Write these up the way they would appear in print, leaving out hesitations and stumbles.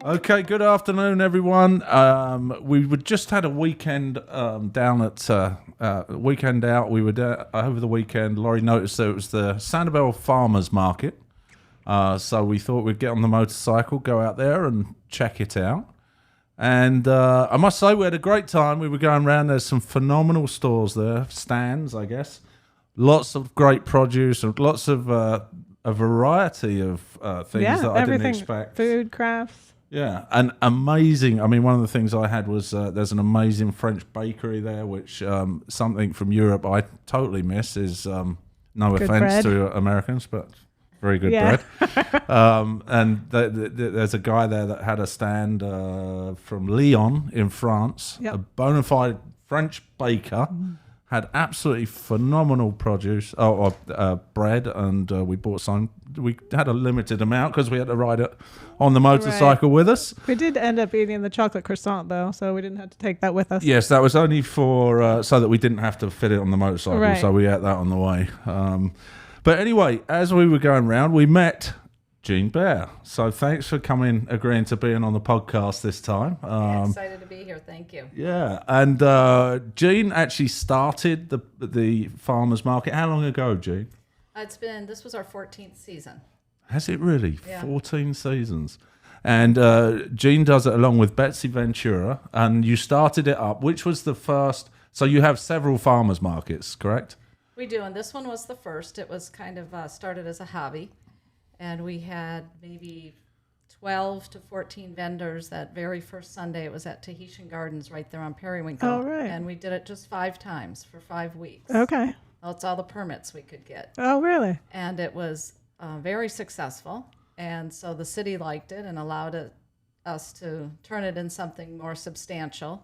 Okay, good afternoon, everyone. We just had a weekend down at Weekend Out. We were there over the weekend. Laurie noticed that it was the Sanibel Farmers Market. So we thought we'd get on the motorcycle, go out there and check it out. And I must say, we had a great time. We were going around. There's some phenomenal stores there, stands, I guess. Lots of great produce and lots of a variety of things that I didn't expect. Food, crafts. Yeah, and amazing. I mean, one of the things I had was there's an amazing French bakery there, which something from Europe I totally miss is, no good offense bread. to Americans, but very good bread. And there's a guy there that had a stand from Lyon in France, a bona fide French baker. Had absolutely phenomenal produce, bread, and we bought some. We had a limited amount because we had to ride it on the motorcycle with us. We did end up eating the chocolate croissant, though, so we didn't have to take that with us. Yes, that was only for so that we didn't have to fit it on the motorcycle, so we ate that on the way. But anyway, as we were going round, we met Jean Baer. So thanks for agreeing to being on the podcast this time. Excited to be here. Thank you. Yeah, and Jean actually started the farmers market. How long ago, Jean? This was our 14th season. Has it really? Yeah. 14 seasons. And Jean does it along with Betsy Ventura, and you started it up. Which was the first? So you have several farmers markets, correct? We do, and this one was the first. It was kind of started as a hobby, and we had maybe 12 to 14 vendors that very first Sunday. It was at Tahitian Gardens right there on Periwinkle. Oh, right. And we did it just 5 times for 5 weeks. Okay. That's all the permits we could get. Oh, really? And it was very successful. And so the city liked it and allowed us to turn it in something more substantial.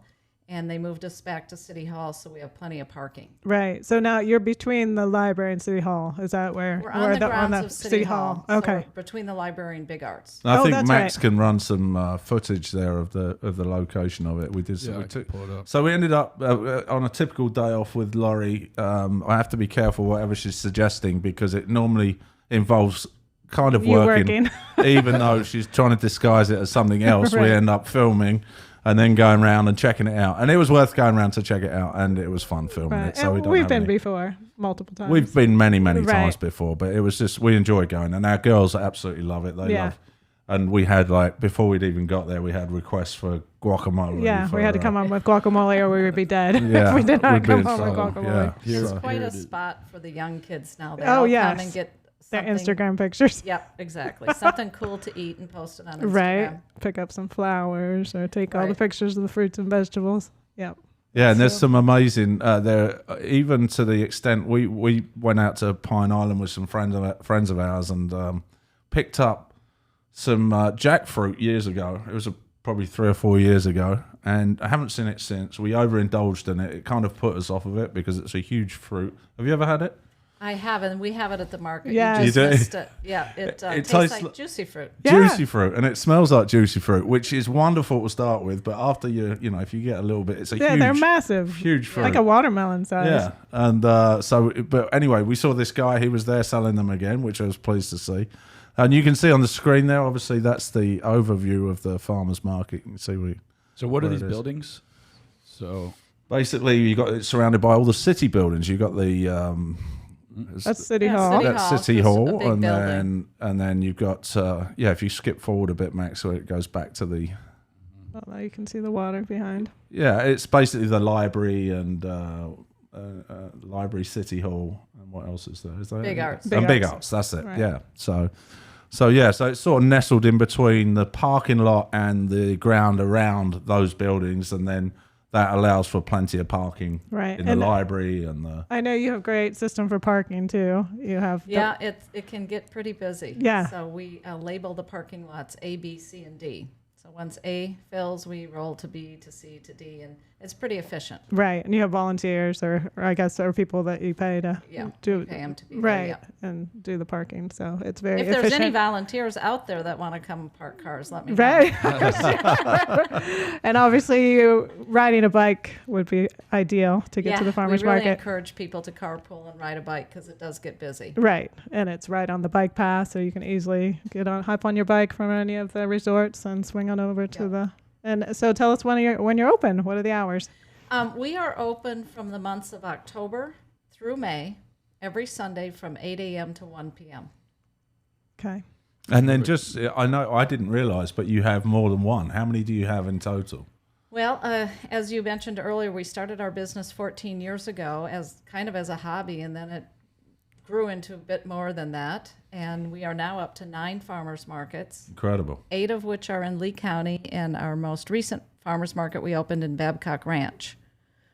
And they moved us back to City Hall, so we have plenty of parking. Right. So now you're between the library and City Hall. Is that where? We're on the grounds of City Hall. Okay. So between the library and Big Arts. I think that's Max right. can run some footage there of the location of it. We did. Yeah, I can pull it up. So we ended up on a typical day off with Laurie. I have to be careful whatever she's suggesting because it normally involves kind of You working. Even though she's trying to disguise it as something else. We Right. end up filming and then going around and checking it out. And it was worth going around to check it out, and it was fun filming Right. it. So And we we've been before multiple times. We've been many Right. times before, but it was just, we enjoy going, and our girls absolutely love it. They Yeah. love. And we had, before we'd even got there, we had requests for guacamole. Yeah, for, we had to come on with guacamole or we would be dead. Yeah, if we did not we'd be come in on with trouble. guacamole. Yeah. It's So- quite a spot for the young kids now. They Oh, all yes. come and get Their something. Instagram pictures. Yep, exactly. Something cool to eat and post it on Instagram. Right. Pick up some flowers or take all the Right. pictures of the fruits and vegetables. Yep. Yeah, and there's So- some amazing there. Even to the extent we went out to Pine Island with some friends of ours and picked up some jackfruit years ago. It was probably 3 or 4 years ago, and I haven't seen it since. We overindulged in it. It kind of put us off of it because it's a huge fruit. Have you ever had it? I haven't. We have it at the market. Yes. You You just do? missed it. Yeah, it tastes tastes like juicy fruit. Yeah. Juicy fruit, and it smells like juicy fruit, which is wonderful to start with. But after if you get a little bit, it's a Yeah, huge, they're massive. huge fruit. Like a watermelon size. Yeah, and but anyway, we saw this guy. He was there selling them again, which I was pleased to see. And you can see on the screen there, obviously, that's the overview of the farmers market. You can see So what are Where these it is. buildings? So basically you got it surrounded by all the city buildings. You got the That's City Yeah, Hall. City that's Hall, City just Hall, a big and building. then you've got if you skip forward a bit, Max, so it goes back to the Oh, now you can see the water behind. it's basically the library and library, City Hall, and what else is there? Is there Big Arts. and Big Big Arts. Arts. That's it. Right. Yeah. So it's sort of nestled in between the parking lot and the ground around those buildings, and then that allows for plenty of parking Right. in the And library and the. I know you have great system for parking too. You have Yeah, it can get pretty busy. Yeah. So we label the parking lots A, B, C, and D. So once A fills, we roll to B, to C, to D, and it's pretty efficient. Right, and you have volunteers, or I guess, or people that you pay to do pay them to be right there, and do the parking. So it's very If efficient. there's any volunteers out there that want to come park cars, let me know. Right. And obviously, riding a bike would be ideal to get to the farmers we really market. encourage people to carpool and ride a bike because it does get busy. Right, and it's right on the bike path, so you can easily hop on your bike from any of the resorts and swing on over to the. And so, tell us when you're open. What are the hours? We are open from the months of October through May, every Sunday from 8 a.m. to 1 p.m. Okay. And then I know I didn't realize, but you have more than one. How many do you have in total? Well, as you mentioned earlier, we started our business 14 years ago as a hobby, and then it grew into a bit more than that. And we are now up to 9 farmers markets. Incredible. 8 of which are in Lee County, and our most recent farmers market we opened in Babcock Ranch,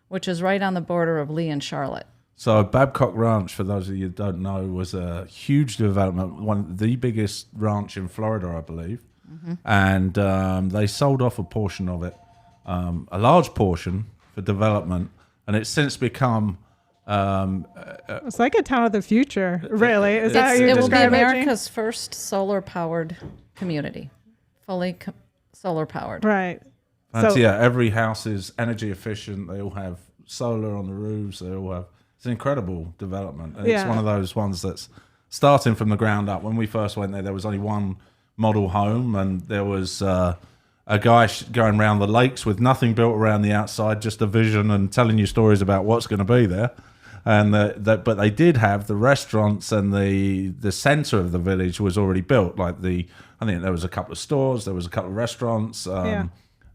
which is right on the border of Lee and Charlotte. So Babcock Ranch, for those of you who don't know, was a huge development, one of the biggest ranch in Florida, I believe. Mm-hmm. And they sold off a portion of it, a large portion for development, and it's since become... it's like a town of the future, really. Is that how you it will be describe it, Jean? America's first solar-powered community, fully solar-powered. Right. And So- every house is energy efficient. They all have solar on the roofs. They all have... It's an incredible development. And it's one of those ones that's starting from the ground up. When we first went there was only one model home, and there was a guy going around the lakes with nothing built around the outside, just a vision and telling you stories about what's going to be there. And but they did have the restaurants, and the center of the village was already built. I think there was a couple of stores, there was a couple of restaurants.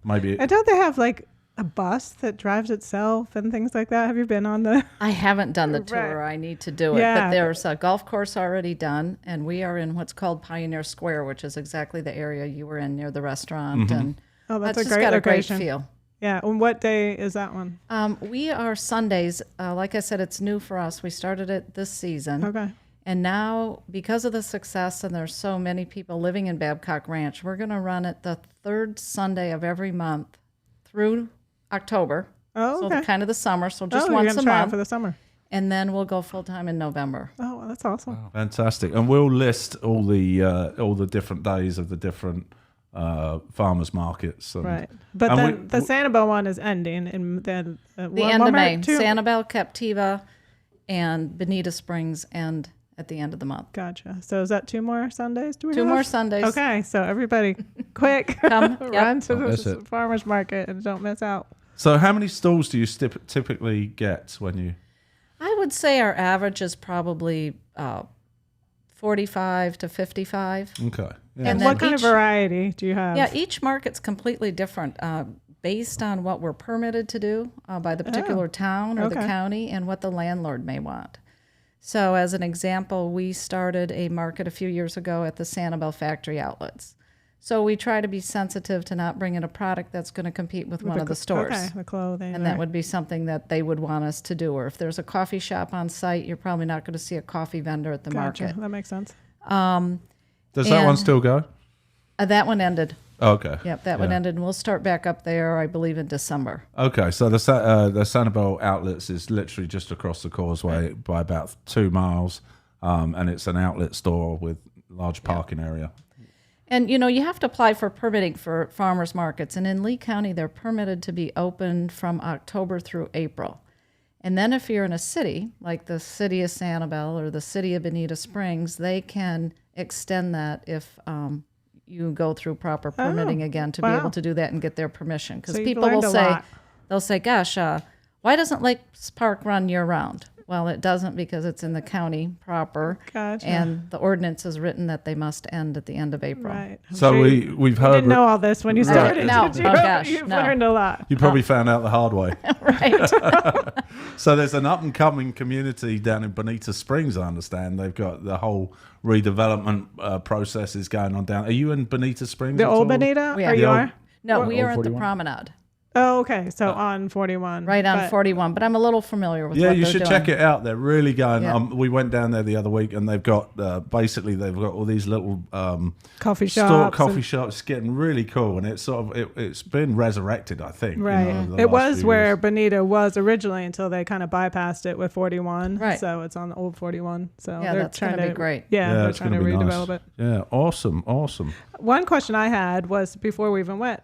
Maybe. And don't they have like a bus that drives itself and things like that? Have you been on the? I haven't done the tour. Right. I need to do it. Yeah. But there's a golf course already done, and we are in what's called Pioneer Square, which is exactly the area you were in near the restaurant. Mm-hmm. And Oh, that's it's a just great got location. a great feel. Yeah. And what day is that one? We are Sundays. Like I said, it's new for us. We started it this season. Okay. And now, because of the success, and there's so many people living in Babcock Ranch, we're going to run it the third Sunday of every month through October. Oh, okay. So kind of the summer. So just you're once gonna a try out month. for the summer. And then we'll go full time in November. Oh, well, that's awesome. Wow. Fantastic. And we'll list all the different days of the different farmers markets. And, Right. But and then the Sanibel one is ending in then The end of May. Sanibel Captiva and Bonita Springs end at the end of the month. Gotcha. So is that 2 more Sundays? Do we 2 have? more Sundays. Okay. So everybody, quick, Come, run to Don't miss the it. farmers market and don't miss out. So how many stalls do you typically get when you... I would say our average is probably 45 to 55. Okay. Yeah. And And what then kind of each- variety do you have? Yeah, each market's completely different based on what we're permitted to do by the particular town or the okay. county and what the landlord may want. So as an example, we started a market a few years ago at the Sanibel Factory Outlets. So we try to be sensitive to not bring in a product that's going to compete with one of the stores. Okay, the clothing. And that would be something that they would want us to do. Or if there's a coffee shop on site, you're probably not going to see a coffee vendor at the gotcha. market. That makes sense. Does that one and- still go? That one ended. Oh, okay. Yep, that one ended. And we'll start back up there, I believe, in December. Okay, so the Sanibel Outlets is literally just across the causeway by about 2 miles, and it's an outlet store with large parking area. And, you have to apply for permitting for farmers markets. And in Lee County, they're permitted to be open from October through April. And then if you're in a city, like the city of Sanibel or the city of Bonita Springs, they can extend that if you go through proper permitting again to be wow. able to do that and get their permission. Because So you've people will learned a say, lot. they'll say, gosh, why doesn't Lakes Park run year round? Well, it doesn't because it's in the county proper. Gotcha. And the ordinance is written that they must end at the end of April. Right. I'm So sure we've you heard... didn't know all this when you started. No. Did you? Oh, gosh, You've no. learned a lot. You probably found out the hard way. Right. So there's an up-and-coming community down in Bonita Springs, I understand. They've got the whole redevelopment process is going on down. Are you in Bonita Springs? The at old all? Bonita? Yeah. Or The you old- are? No, What- we are at the 41? promenade. Oh, okay. So on 41. right on but- 41. But I'm a little familiar with Yeah, what you they're should doing. check it out. They're really going. Yeah. We went down there the other week, and they've got basically they've got all these little Coffee store shops. coffee shops, getting really cool, and it's sort of it's been resurrected, I think. Right. over the It last was few where years. Bonita was originally until they kind of bypassed it with 41. Right. So it's on the old 41. So Yeah, they're that's trying gonna to be great. Yeah, they're it's trying to gonna be redevelop nice. it. Yeah, awesome. One question I had was before we even went,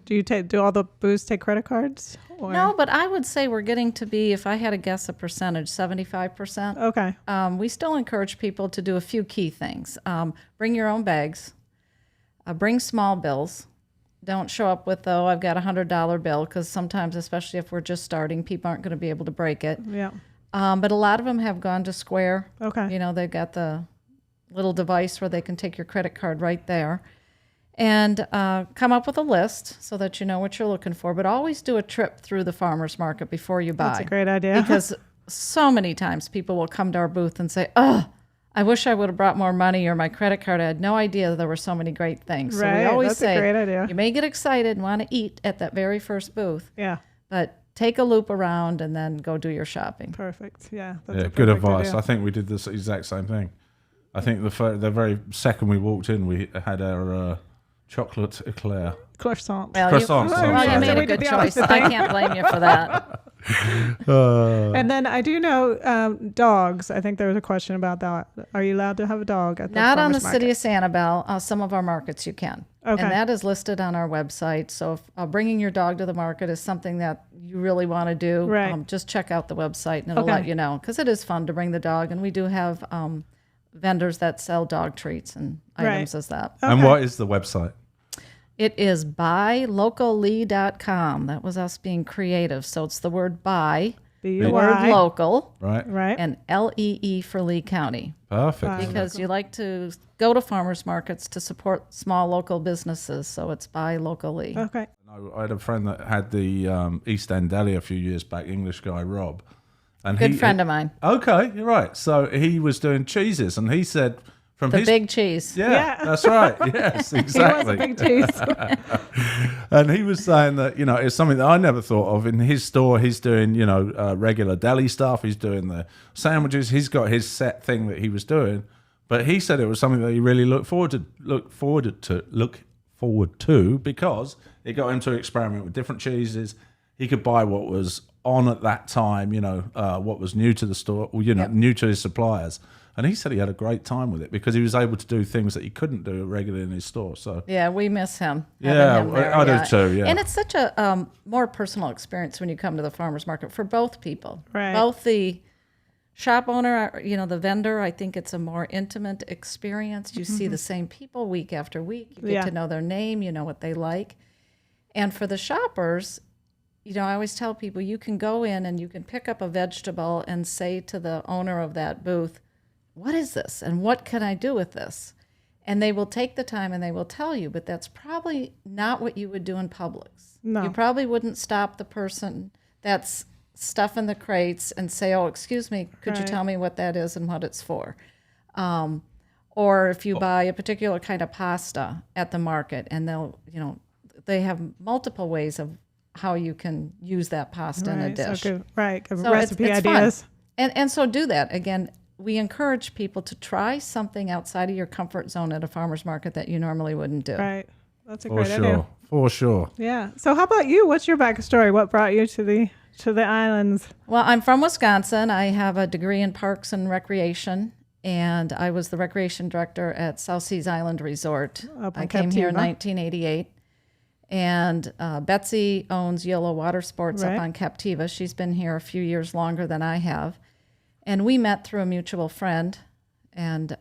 do all the booths take credit cards? Or? No, but I would say we're getting to be, if I had to guess a percentage, 75%. Okay. We still encourage people to do a few key things. Bring your own bags. Bring small bills. Don't show up with, I've got $100 bill, because sometimes, especially if we're just starting, people aren't going to be able to break it. Yeah. But a lot of them have gone to Square. Okay. You know, they've got the little device where they can take your credit card right there. And come up with a list so that you know what you're looking for. But always do a trip through the farmer's market before you buy. That's a great idea. Because so many times people will come to our booth and say, oh, I wish I would have brought more money, or my credit card. I had no idea there were so many great things. So Right, we always that's a say, great idea. you may get excited and want to eat at that very first booth, Yeah. but take a loop around and then go do your shopping. Perfect. Yeah. That's Yeah, a good perfect advice. idea. I think we did this exact same thing. I think the very second we walked in, we had our chocolate eclair. Croissant. Well, Croissants, you, I'm well, you sorry. made We a did good the choice. opposite I thing. can't blame you for that. And then I do know dogs. I think there was a question about that. Are you allowed to have a dog at the Not on the farmer's city market? of Sanibel. Some of our markets you can. Okay. And that is listed on our website. So if bringing your dog to the market is something that you really want to do, Right. just check out the website and it'll Okay. let you know. Because it is fun to bring the dog. And we do have vendors that sell dog treats and Right. items as that. And Okay. what is the website? It is buylocally.com. That was us being creative. So it's the word buy, the word B-U-Y. local, Right. Right. and Lee for Lee County. Perfect. Buy. Because you like to go to farmers markets to support small local businesses. So it's buy locally. Okay. I had a friend that had the East End Deli a few years back, English guy Rob. And Good friend of mine. Okay, you're right. So he was doing cheeses, and he said from The his big cheese. yeah, Yeah. that's right. Yes, He was exactly. a big cheese. And he was saying that, it's something that I never thought of. In his store, he's doing, regular deli stuff. He's doing the sandwiches. He's got his set thing that he was doing. But he said it was something that he really looked forward to because it got him to experiment with different cheeses. He could buy what was on at that time, what was new to the store, new to his suppliers. And he said he had a great time with it because he was able to do things that he couldn't do regularly in his store. So Yeah, we miss him. Yeah, having him there, I do too, yeah. And it's such a more personal experience when you come to the farmer's market for both people. Right. Both the shop owner, the vendor, I think it's a more intimate experience. You see the same people week after week. You get Yeah. to know their name, you know what they like. And for the shoppers, I always tell people you can go in and you can pick up a vegetable and say to the owner of that booth, what is this and what can I do with this? And they will take the time and they will tell you, but that's probably not what you would do in Publix. No. You probably wouldn't stop the person that's stuffing the crates and say, oh, excuse me, could you Right. tell me what that is and what it's for? Or if you buy a particular kind of pasta at the market and they have multiple ways of how you can use that pasta in a Right. dish. So good. Right. Give So recipe it's fun. ideas. And so do that. Again, we encourage people to try something outside of your comfort zone at a farmer's market that you normally wouldn't do. Right. That's a for great sure, idea. for sure. Yeah. So how about you? What's your backstory? What brought you to the islands? Well, I'm from Wisconsin. I have a degree in parks and recreation, and I was the recreation director at South Seas Island Resort. Up in I came here in Captiva. 1988. And Betsy owns Yellow Water Sports Right. up on Captiva. She's been here a few years longer than I have. And we met through a mutual friend. And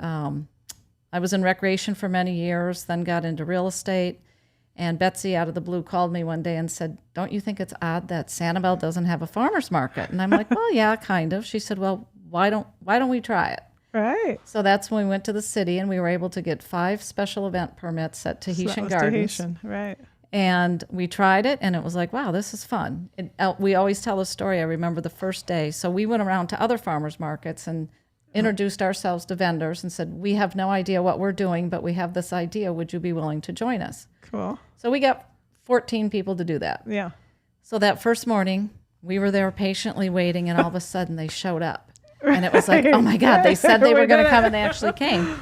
I was in recreation for many years, then got into real estate. And Betsy, out of the blue, called me one day and said, don't you think it's odd that Sanibel doesn't have a farmer's market? And I'm like, well, yeah, kind of. She said, well, why don't we try it? Right. So that's when we went to the city and we were able to get 5 special event permits at So that Tahitian was Gardens. Tahitian. Right. And we tried it, and it was like, wow, this is fun. We always tell a story. I remember the first day. So we went around to other farmers markets and introduced ourselves to vendors and said, we have no idea what we're doing, but we have this idea. Would you be willing to join us? Cool. So we got 14 people to do that. Yeah. So that first morning, we were there patiently waiting, and all of a sudden they showed up. And it was like, oh my God, they said they were going to come, and they actually came.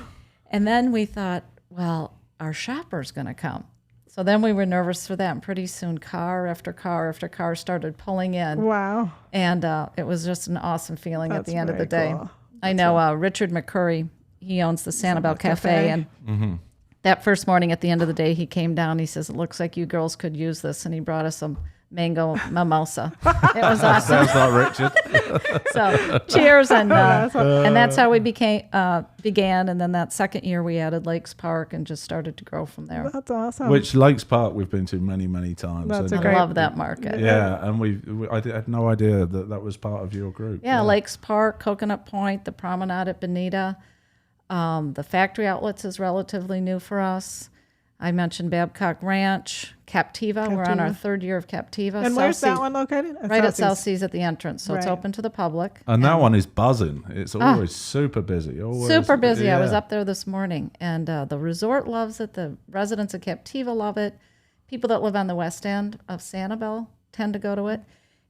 And then we thought, well, our shopper's going to come. So then we were nervous for that, and pretty soon car after car after car started pulling in. Wow. And it was just an awesome feeling at That's the end of the very day. cool. I know Richard McCurry, he owns the Sanibel Cafe, and that first morning at the end of the day, he came down. He says, it looks like you girls could use this, and he brought us some mango mimosa. It was awesome. Sounds like Richard. So cheers, and that's how we began. And then that second year, we added Lakes Park and just started to grow from there. That's awesome. Which Lakes Park we've been to many, many times. That's and a great- I love that market. Yeah, and I had no idea that was part of your group. Yeah, Lakes Park, Coconut Point, the Promenade at Bonita. The factory outlets is relatively new for us. I mentioned Babcock Ranch, Captiva. We're on our third year of Captiva. And where's that one located? Right at South Seas at the entrance. So it's Right. open to the public. And that one is buzzing. It's always super busy. Always, Super busy. Yeah. I was up there this morning, and the resort loves it. The residents of Captiva love it. People that live on the west end of Sanibel tend to go to it.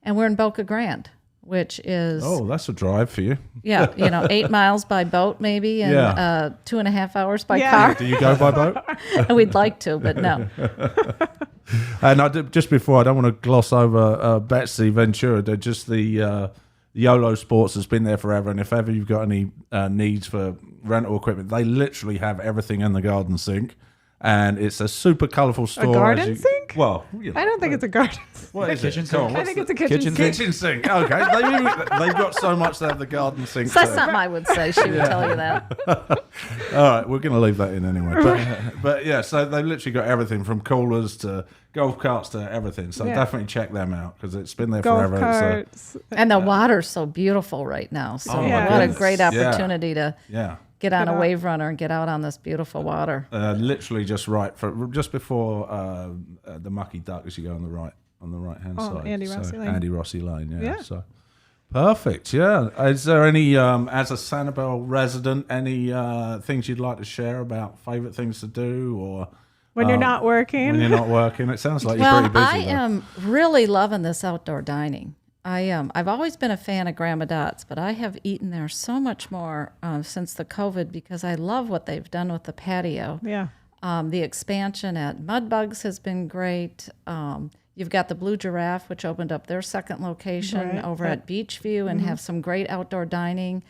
And we're in Boca Grande, which is, Oh, that's a drive for you. 8 miles by boat maybe, and Yeah. 2.5 hours by Yeah. car. Do you go by boat? We'd like to, but no. And just before, I don't want to gloss over Betsy Ventura. They're just the YOLO Sports has been there forever. And if ever you've got any needs for rental equipment, they literally have everything in the garden sink. And it's a super colourful store. garden sink? Well, I don't think it's a garden. What is kitchen it? Come on, sink. I what's think the- it's a kitchen sink. kitchen sink. Okay, they've got so much to have the garden sink. So that's too. something I would say. She would tell you that. All right, we're going to leave that in anyway. But yeah, so they've literally got everything from coolers to golf carts to everything. So Yeah. definitely check them out because it's been there Golf forever. carts. And the water's so beautiful right now. So Oh, my what a goodness. great Yeah. opportunity to Yeah. get on Get a out. wave runner and get out on this beautiful water. Literally just just before the Mucky Duck as you go on the right hand Oh, side. Andy Rossi Lane. Andy Rossi Lane, yeah. Yeah. So perfect, yeah. Is there any as a Sanibel resident, any things you'd like to share about favourite things to do or When you're not working. when you're not working? It sounds like you're Well, pretty busy. I though. am really loving this outdoor dining. I've always been a fan of Grandma Dot's, but I have eaten there so much more since the COVID because I love what they've done with the patio. Yeah. The expansion at Mudbugs has been great. You've got the Blue Giraffe, which opened up their second location Right. over at Beachview and have some great outdoor dining.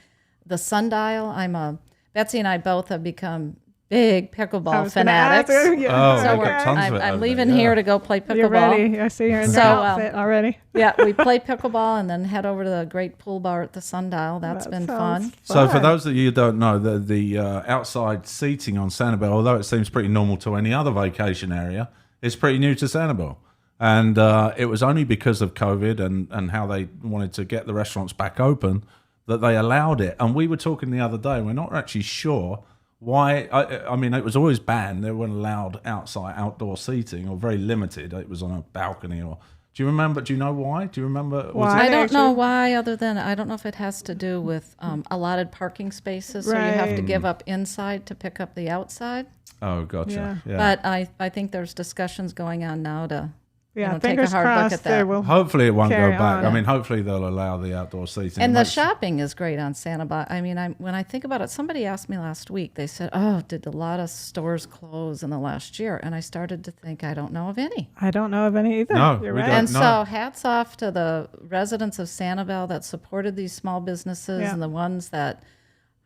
The Sundial, Betsy and I both have become big I pickleball was gonna ask fanatics. her, yeah. Oh, So they've we're, got tons of it I'm over leaving there, yeah. here to go play pickleball. You're ready. I see her in So, your outfit already. Yeah, we play pickleball and then head over to the great pool bar at the Sundial. That's That been sounds fun. So for those of you who don't know, the outside seating on Sanibel, although it seems pretty normal to any other vacation area, is pretty new to Sanibel. And it was only because of COVID and how they wanted to get the restaurants back open that they allowed it. And we were talking the other day, we're not actually sure why. I mean, it was always banned. They weren't allowed outdoor seating or very limited. It was on a balcony or... Do you remember? Do you know why? Do you remember? Was Why? it- I don't know actually- why, other than I don't know if it has to do with allotted parking spaces, so you have to Right. give up inside to pick up the outside. Oh, gotcha. Yeah. But I think there's discussions going on now to Yeah, take a fingers hard look crossed at there that. will. Hopefully it won't go Carry back. on. I mean, hopefully they'll allow the outdoor seating. And It the makes- shopping is great on Sanibel. I mean, when I think about it, somebody asked me last week, they said, oh, did a lot of stores close in the last year? And I started to think, I don't know of any. I don't know of any either. No, You're we right. don't. And no. so hats off to the residents of Sanibel that supported these small businesses Yeah. and the ones that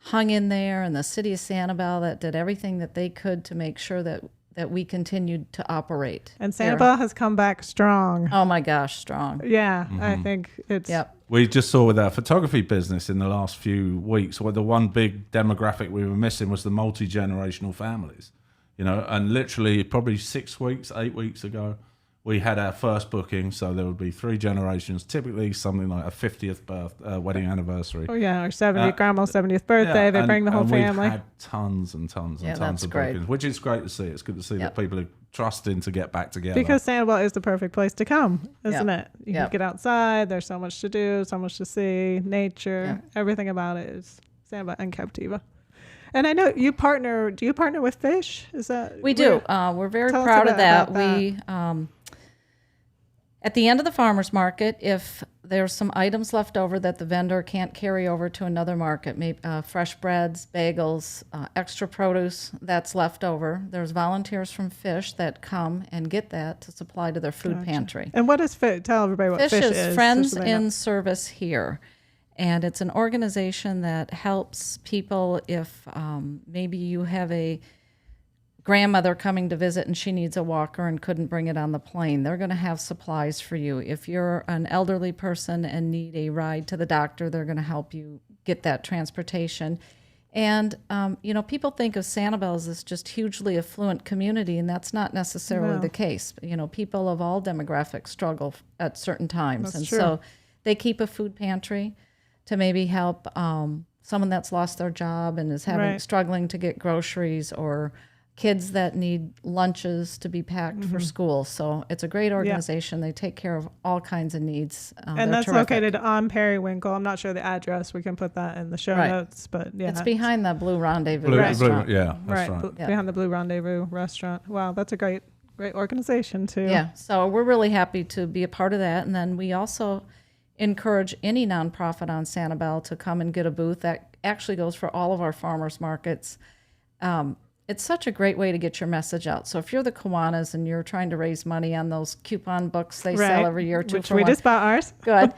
hung in there, and the city of Sanibel that did everything that they could to make sure that we continued to operate. And here. Sanibel has come back strong. Oh my gosh, strong. Yeah, I Mm-hmm. think it's. Yep. We just saw with our photography business in the last few weeks, where the one big demographic we were missing was the multi-generational families. You know, and literally probably 8 weeks ago, we had our first booking. So there would be 3 generations, typically something like a 50th wedding anniversary. Oh yeah, our 70th grandma's 70th birthday. Yeah, they bring the whole and family. We've had tons and tons and Yeah, tons that's of great. bookings, which is great to see. It's good to see Yep. that people are trusting to get back together. Because Sanibel is the perfect place to come, isn't Yep. it? You Yep. can get outside. There's so much to do, so much to see. Nature, everything about it is Sanibel and Captiva. And I know you partner. Do you partner with fish? Is that We do. We're very Tell us proud of that. about We At the end of the farmer's market, if there's some items left over that the vendor can't carry over to another market, maybe fresh breads, bagels, extra produce that's left over, there's volunteers from Fish that come and get that to supply to their food pantry. And what is Fish? Tell everybody what Fish is. Fish is Friends in Service Here. And it's an organization that helps people if maybe you have a grandmother coming to visit and she needs a walker and couldn't bring it on the plane. They're going to have supplies for you. If you're an elderly person and need a ride to the doctor, they're going to help you get that transportation. And, people think of Sanibel as this just hugely affluent community, and that's not necessarily the case. People of all demographics struggle at certain times. That's true. So they keep a food pantry to maybe help someone that's lost their job and is struggling to get groceries, or kids that need lunches to be packed for school. So it's a great organization. They take care of all kinds of needs. And that's located on Periwinkle. I'm not sure the address. We can put that in the show notes. But it's behind the Blue Rendezvous restaurant. Yeah, that's right. Behind the Blue Rendezvous restaurant. Wow, that's a great organization too. Yeah, so we're really happy to be a part of that. And then we also encourage any nonprofit on Sanibel to come and get a booth. That actually goes for all of our farmers markets. It's such a great way to get your message out. So if you're the Kiwanis and you're trying to raise money on those coupon books they sell every year, which we just bought ours. Good.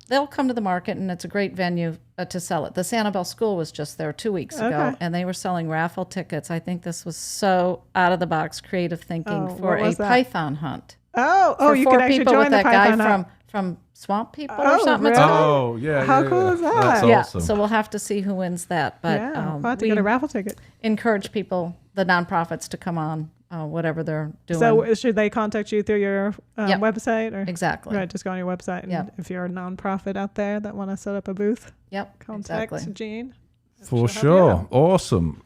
They'll come to the market, and it's a great venue to sell it. The Sanibel School was just there 2 weeks ago, and they were selling raffle tickets. I think this was so out-of-the-box creative thinking for a python hunt. You could actually join the python hunt. From Swamp People or something. Really? How cool is that? That's awesome. So we'll have to see who wins that. But we'll have to get a raffle ticket. Encourage people, the nonprofits, to come on, whatever they're doing. So should they contact you through your website? Or? Exactly. Right, just go on your website. And if you're a nonprofit out there that want to set up a booth, contact Jean. For sure. Awesome.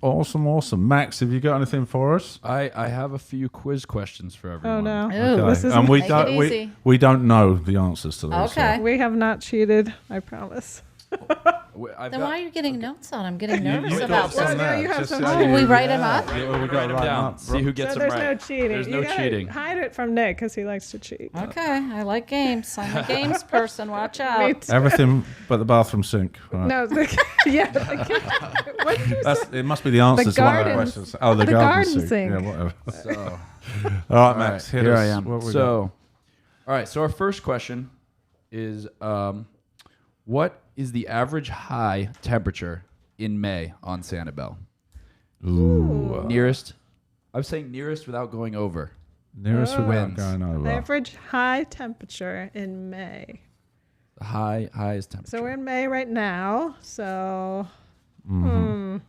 Max, have you got anything for us? I have a few quiz questions for everyone. Oh, no. Okay. This is and we don't know the answers to those. Okay. So. We have not cheated, I promise. Then why are you getting notes on? I'm getting nervous about some this. there. You have some we write them up? Yeah, we got to write them up. See who gets them there's right. no cheating. There's no cheating. Hide it from Nick because he likes to cheat. Okay, I like games. I'm a games person. Watch out. Everything but the bathroom sink. Right. No, what did you say? It must be the answers to one of the questions. Oh, the garden sink. Yeah, whatever. So, all right, Max, here I am. All right, so our first question is, what is the average high temperature in May on Sanibel? Ooh. Nearest. I'm saying nearest without going over. Nearest without going over. Average high temperature in May. The highest temperature. So we're in May right now. So, all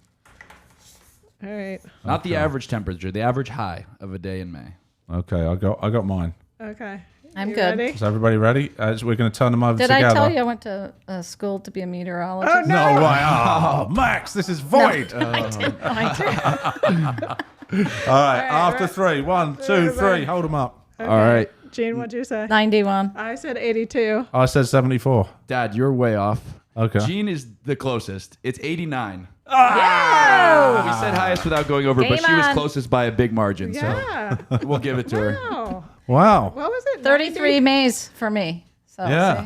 right. Not the average temperature, the average high of a day in May. Okay, I got mine. Okay. I'm You good. ready? Is everybody ready? We're going to turn them over Did together. I tell you I went to school to be a meteorologist? Oh, no. No, right. Oh, Max, this is void. I did. All right, after three. 1, 2, 3. Hold them up. Okay. All right. Gene, what'd you say? 91. I said 82. I said 74. Dad, you're way off. Okay. Gene is the closest. It's 89. Oh! We said highest without going over, but Game she was on. closest by a big margin. Yeah. So we'll give it to her. Wow. Wow. What was it? 33 Mays for me. So, Yeah.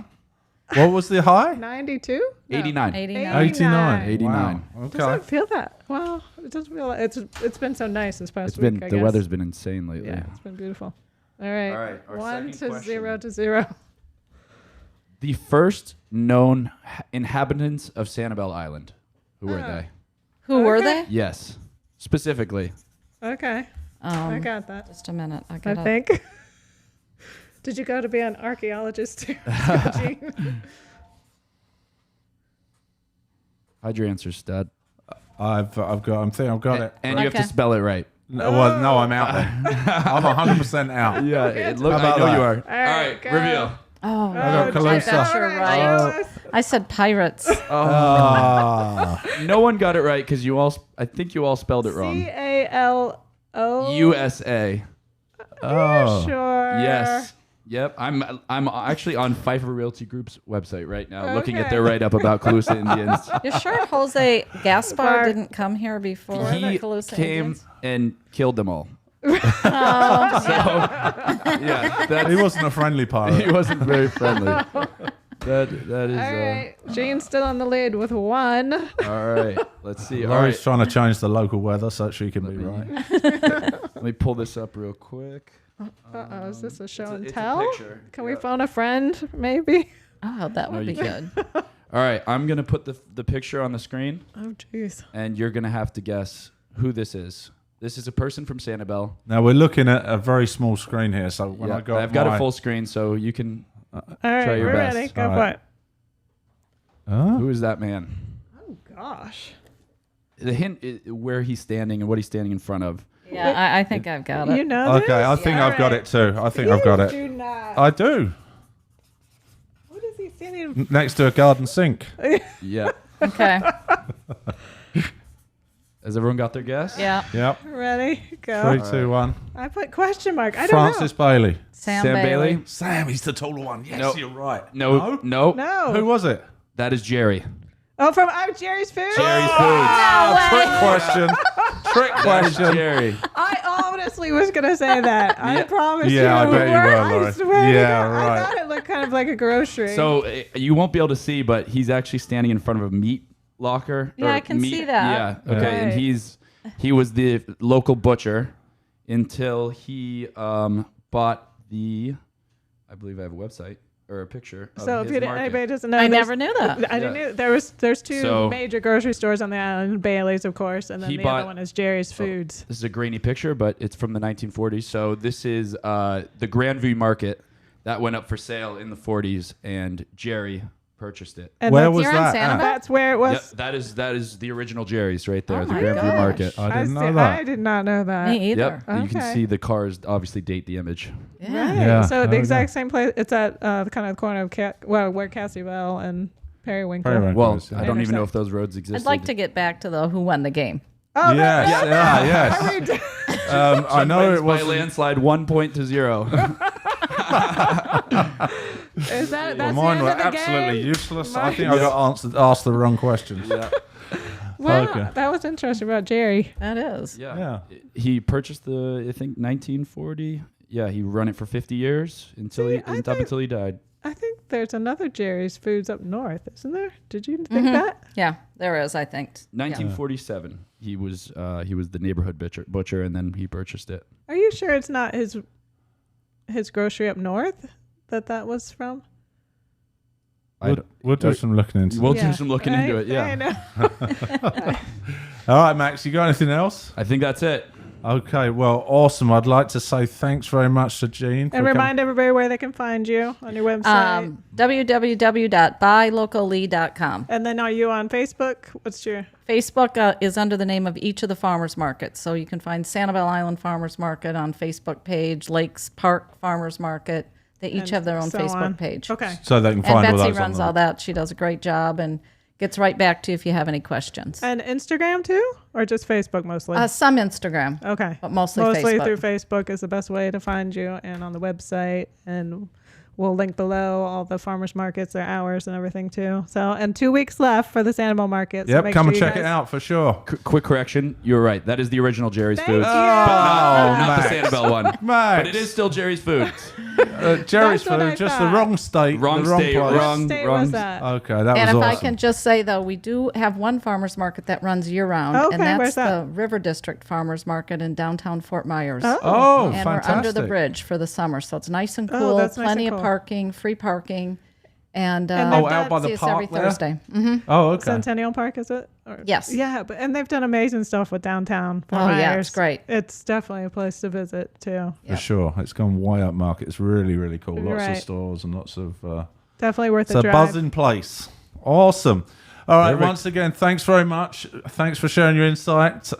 see? What was the high? 92? 89. 89. 89. 89. Wow. Okay. Doesn't feel that. Well, it doesn't feel it's been so nice this past It's week. been I the guess. weather's been insane lately. Yeah, it's been beautiful. All right. All right, our 1 second to 0 to 0. The first known inhabitants of Sanibel Island. Who were they? Who were Okay. they? Yes. Specifically. Okay. I got that. Just a minute. I I got think. Did you go to be an archaeologist too, Gene? Hide your answers, Dad. I've got it. And you have to Okay. spell it right. No, well, no, I'm out there. I'm 100% out. Yeah, it look, How I about know that? you are. All right, go. reveal. Oh, I got Oh, Calusa. I bet you're right. I said pirates. No one got it right because I think you all spelled it wrong. CALO. USA. Oh. Sure. Yes. Yep. I'm actually on Pfeiffer Realty Group's website right now, looking at Okay. their write-up about Calusa Indians. You sure Jose Gaspar didn't come here before He the Calusa came Indians? and killed them all. Yeah, He wasn't a friendly pirate. he wasn't very friendly. That is. All right. Jean's still on the lead with 1. All right. Let's see. All Laurie's right. trying to change the local weather so she can be right. Let me pull this up real quick. Uh-oh, is this a show and It's a tell? picture. Can we phone a friend, maybe? Oh, that would be good. All right. I'm gonna put the picture on the screen, Oh, jeez. and you're gonna have to guess who this is. This is a person from Sanibel. Now we're looking at a very small screen here, so when Yeah, I got I've got my, a full screen, so you can. All right, Try your we're best. ready. Go All for right. it. Who is that man? Oh, gosh. The hint is where he's standing and what he's standing in front of. Yeah, I think I've got it. You know Okay, this? I think All I've got right. it too. I think I've got You it. do not. I do. What is he standing? Next to a garden sink. Yeah. Okay. Has everyone got their guess? Yeah. Yep. Ready? Go. 3, 2, 1. I put question mark. I don't Francis Bailey. Sam Sam Bailey. Bailey? Sam, he's the taller one. Yes, Nope. you're right. No. know. Who No. was it? That is Jerry. Oh, from I'm Jerry's Food? Jerry's Trick question. Trick Foods. question. Jerry. I honestly was going to say that. I Yeah. promise you. Yeah, I bet you were, I Laurie. swear to Yeah, God. right. I thought it looked kind of like a grocery. So you won't be able to see, but he's actually standing in front of a meat locker. Yeah, or I can meat- see that. Yeah. Okay. And Right. he was the local butcher until he bought the. I believe I have a website or a picture. Of So if his you didn't, market. anybody doesn't know, I there's- never knew that. I didn't know there's 2 So- major grocery stores on the island, Bailey's, of course, and then He the bought- other one is Jerry's Foods. This is a grainy picture, but it's from the 1940s. So this is the Grandview Market that went up for sale in the 40s, and Jerry purchased it. And Where that's, was Here on that? Sanibel? at? that's where it was. Yep, that is the original Jerry's right there, Oh the my Grandview gosh. Market. I didn't know I that. did not know that. Me either. Yep, you can Okay. see the cars obviously date the image. Yeah. Right. Yeah, So the there we exact same place. It's at the kind of corner of where Cassie Bell and Periwinkle. Periwinkle. Well, Yeah. I don't even know Intersect. if those roads existed. I'd like to get back to the who won the game. Oh, Yes, yes. I mean, I know Wins it by was. a landslide 1-0. is that Well, that's mine the were end of the absolutely game? useless. I Mine- think I got asked the wrong questions. Yeah. Well, Okay. that was interesting about Jerry. That is. Yeah. He purchased I think 1940. Yeah, he run it for 50 years until See, I think- until he died. I think there's another Jerry's Foods up north, isn't there? Did you think Mhm. that? Yeah, there is, I think. 1947. He was the neighborhood butcher, and then he purchased it. Are you sure it's not his grocery up north that was from? We'll do some looking into We'll it. do some looking into it. I Yeah, know. All right, Max, you got anything else? I think that's it. Okay, well, awesome. I'd like to say thanks very much to Jean. And remind everybody where they can find you on your website. www.buylocally.com. And then are you on Facebook? What's your... Facebook is under the name of each of the farmers markets. So you can find Sanibel Island Farmers Market on Facebook page, Lakes Park Farmers Market. They each and have their own so Facebook on. page. Okay. So they can And find all Betsy those runs on all that. She does a great job and gets right back to you if you have any questions. And Instagram too? Or just Facebook mostly? Some Instagram, Okay. but mostly Mostly Facebook. through Facebook is the best way to find you, and on the website, and we'll link below all the farmers markets, their hours and everything too. So, and 2 weeks left for the Sanibel market. So Yep, make come sure and you check guys- it out for sure. Quick correction. You're right. That is the original Jerry's Thank Foods. you. Not Max. the Sanibel one. Max. But it is still Jerry's Foods. Jerry's That's what I Food, just the thought. wrong state. Wrong the wrong state, place. wrong- What state wrong- was that? Okay, that And was if awesome. I can just say, though, we do have one farmers market that runs year round, Okay, and that's where's that? the River District Farmers Market in downtown Fort Myers. Oh, And fantastic. we're under the bridge for the summer, so it's nice and Oh, cool, that's nice plenty and of cool. parking, free parking, and, And Oh, they've out by see the us every park there? Thursday. Hmm. Oh, okay. Centennial Park, is it? Or- Yes. Yeah, and they've done amazing stuff with downtown Fort Oh, yeah, Myers. it's great. It's definitely a place to visit too. For sure. It's gone way up market. It's really, really cool. Lots Right. of stores and lots of... Definitely worth it's a a drive. buzzing place. Awesome. All right, Derrick. once again, thanks very much. Thanks for sharing your insight.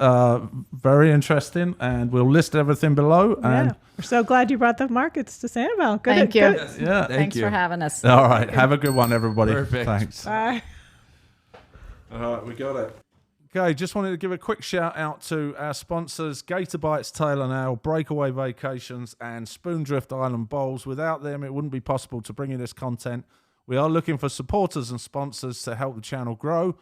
Very interesting. And we'll list everything below. Yeah. And We're so glad you brought the markets to Sanibel. Good. Thank you. Good. yeah. Thanks for having us. All right. Have a good one, everybody. Perfect. Thanks. Bye. All right, we got it. Okay, just wanted to give a quick shout out to our sponsors, GatorBites Tail and Ale, Breakaway Vacations, and Spoondrift Island Bowls. Without them, it wouldn't be possible to bring you this content. We are looking for supporters and sponsors to help the channel grow.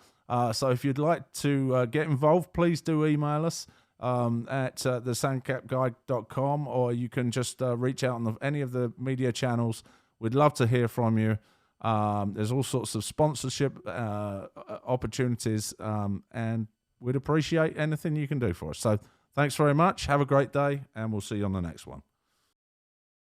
So if you'd like to get involved, please do email us. at thesandcapguide.com, or you can just reach out on any of the media channels. We'd love to hear from you. There's all sorts of sponsorship opportunities, and we'd appreciate anything you can do for us. So thanks very much. Have a great day, and we'll see you on the next one.